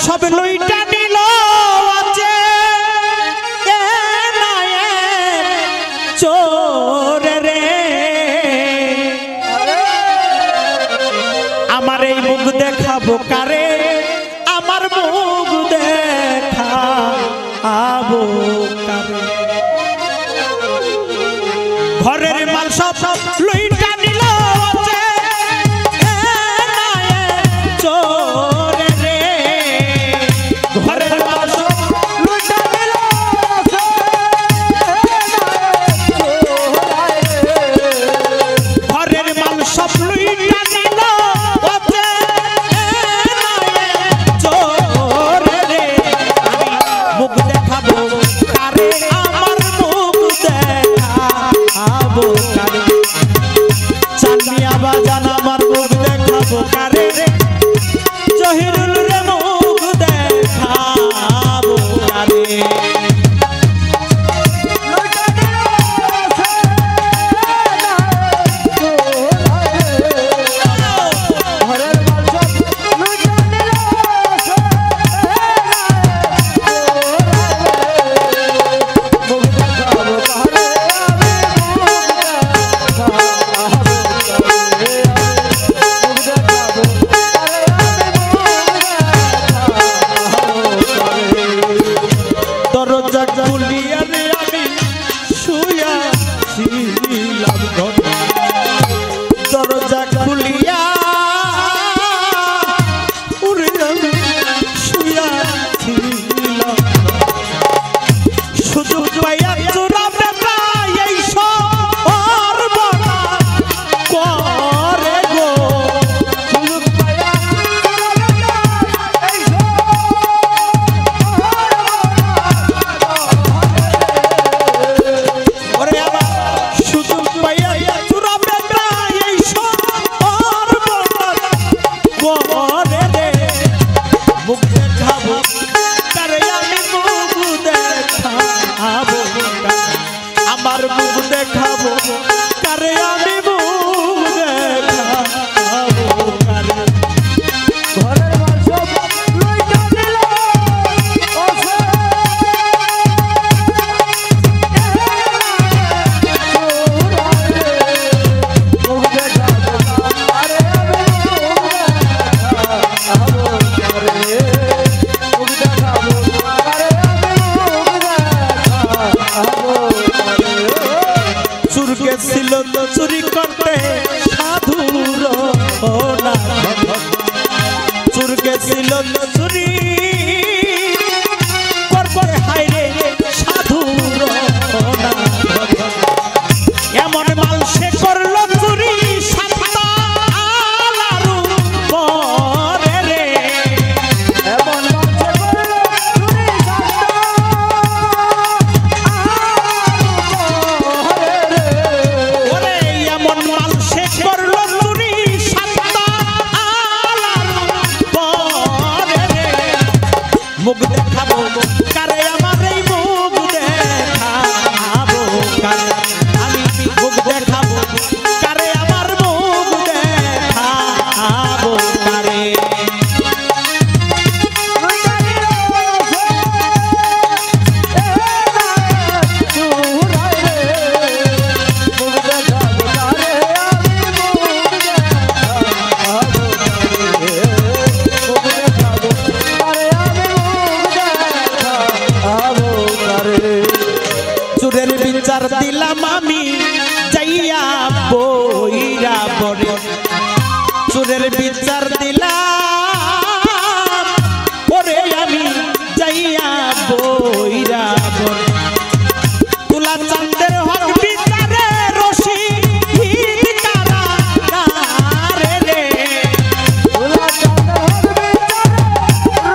সব লইটা নিল আছে চোর রে আমার এই মুখ দেখাবো কারে আমার মুখ দেখাবো কারে ঘরের মাল সব লইটা নিল আছে চোর রে ঘরের মাল সব লইটা নিল ঘরের মাল সব লইটা নিল আছে চোর রে আমি মুখ দেখাবো কারে আমার মুখ দেখাবো কারে চাঁদিয়া বাজান আমার মুখ দেখাবো কারে রে জহিরুল রে মুখ দেখাবো কারে দরজা খুলিয়া শুয়া ছিলাম শুধু পাইয়া চোরা বেটা এই সর বনা করে গো শুধু পাইয়া এই ওরে আমার শুধু পাইয়া চোরা বেটা এই সর বনা করে রে মুখ দেখাবো কারে আমি মুখ দেখাবো আমার মুখ দেখাবো কারে আমি মুখ দেখাবো কারে ঘরের মাল সব লইটা নিল ওসে মুখ দেখাবো কারে আমি মুখ দেখাবো চুর গেছিল তো চুরি করতে সাধুর না চুর গেছিল তো চুরি করতে হাইরে সাধুর না এমন মাল সে করলো চুরি সাতটা আলারু পরে রে এমন মাল সে করলো চুরি ওরে এমন মাল সে করলো চুরি সাতটা আলারু পরে রে মুখ দেখাবো কারে আমার এই মুখ দেখাবো কারে আমি মুখ দেখাবো কারে আমার মুখ দেখাবো কারে চুরের বিচার দিলাম আমি যাইয়া বইরা বরে চুরের বিচার দিলাম ওরে আমি যাইয়া বইরা বরে তুলা চাঁদের হক বিচারে রশি কারা কারে রে তুলা চাঁদের হক বিচারে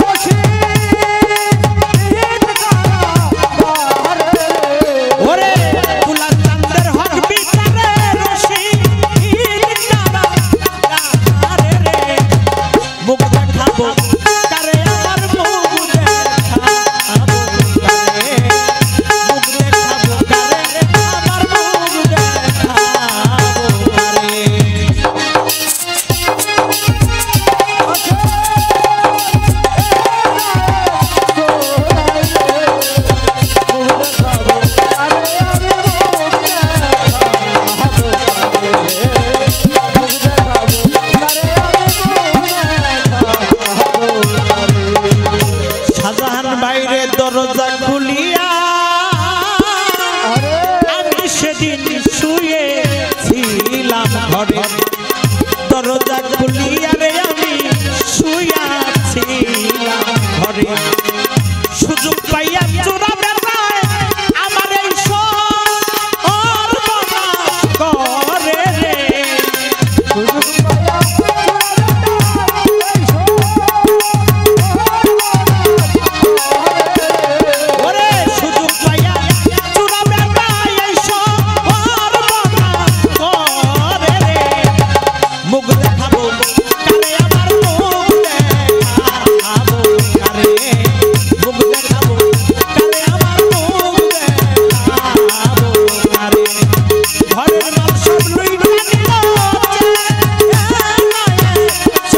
রশি ওরে তুলা চাঁদের হক বিচারে রশি কারা কারে রে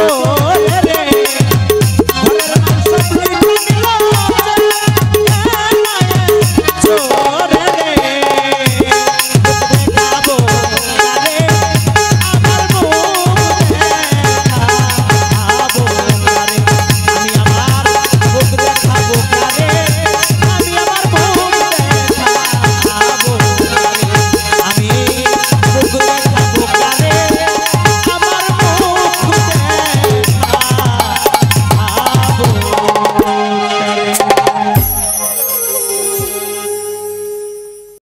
গো